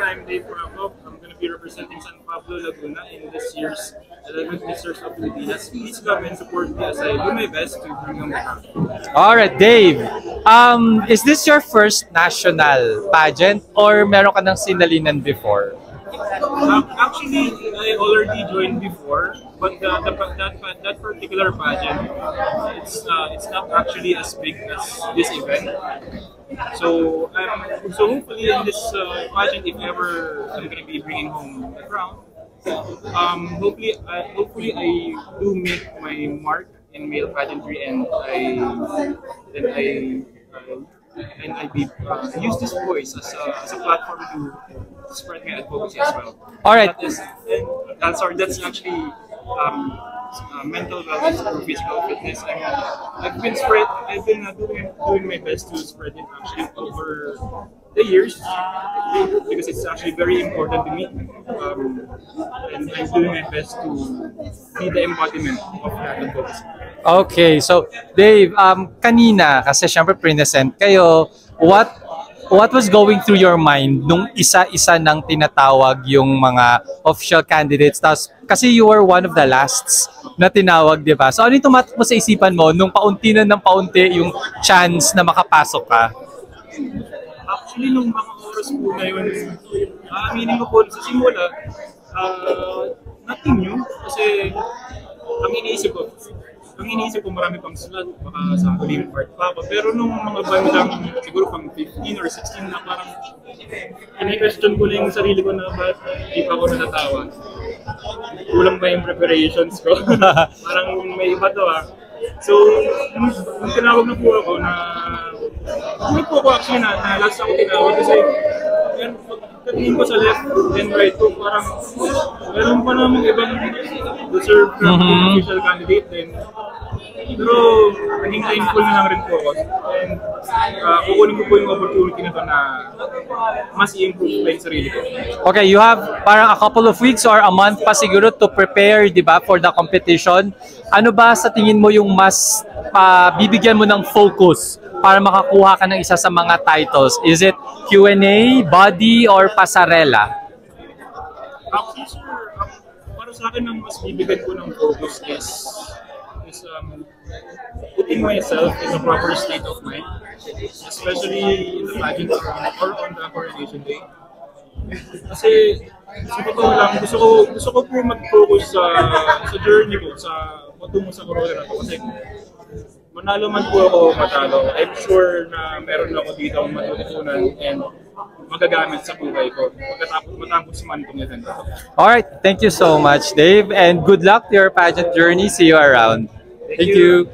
I'm Dave Bravo. I'm going to be representing San Pablo, Laguna in this year's 11th Masters of Pilipinas. Please come and support me as I do my best to bring them back. All right, Dave. Is this your first national pageant or meron ka ng sinalinan before? Actually, I already joined before, but that particular pageant, it's not actually as big as this event. So hopefully in this pageant, if ever I'm gonna be bringing home the crown, hopefully I do make my mark in male pageantry, and I use this voice as a platform to spread my advocacy as well. All right. That's actually mental wellness or physical fitness. I've been doing my best to spread it actually over the years because it's actually very important to me. And I'm doing my best to be the embodiment of that advocacy. Okay, so Dave, kanina kasi syempre present kayo, what was going through your mind nung isa-isa nang tinatawag yung mga official candidates? Tas, kasi you were one of the lasts na tinawag, di ba? So ano yung tumatak mo sa isipan mo nung paunti na ng paunti yung chance na makapasok ka? Actually, nung mga oras po na yun, aminin ko po sa simula, nothing new. Kasi ang iniisip ko marami pang slot, baka sa huling part pa ako. Pero nung mga bandang siguro pang 15 or 16 na parang ini-question ko lang yung sarili ko na ba't di pa ako natatawa. Kulang ba yung preparations ko? Parang may iba to So, nung tinawag na po ako na hindi po ako actually na last ako tinawag kasi pagkatingin ko sa left and right ko parang meron pa namang ibang deserve na official candidate din. Pero naging thankful na lang rin po ako. And kukunin ko po yung opportunity na to na mas i-improve pa yung sarili ko. Okay, you have parang a couple of weeks or a month pa siguro to prepare, di ba, for the competition. Ano ba sa tingin mo yung mas bibigyan mo ng focus para makakuha ka ng isa sa mga titles? Is it Q&A, body, or pasarela? Actually, sir, para sa akin ang mas bibigyan ko ng focus is putting myself in a proper state of mind, especially in the pageant or on the coronation day. Kasi sa totoo lang, gusto ko po mag-focus sa journey ko, sa patungo sa corona na to. Kasi manalo man po ako matalo, I'm sure na meron ako dito ang matutunan and magagamit sa buhay ko matapos man itong event. Alright, thank you so much, Dave, and good luck to your pageant journey. See you around. Thank you.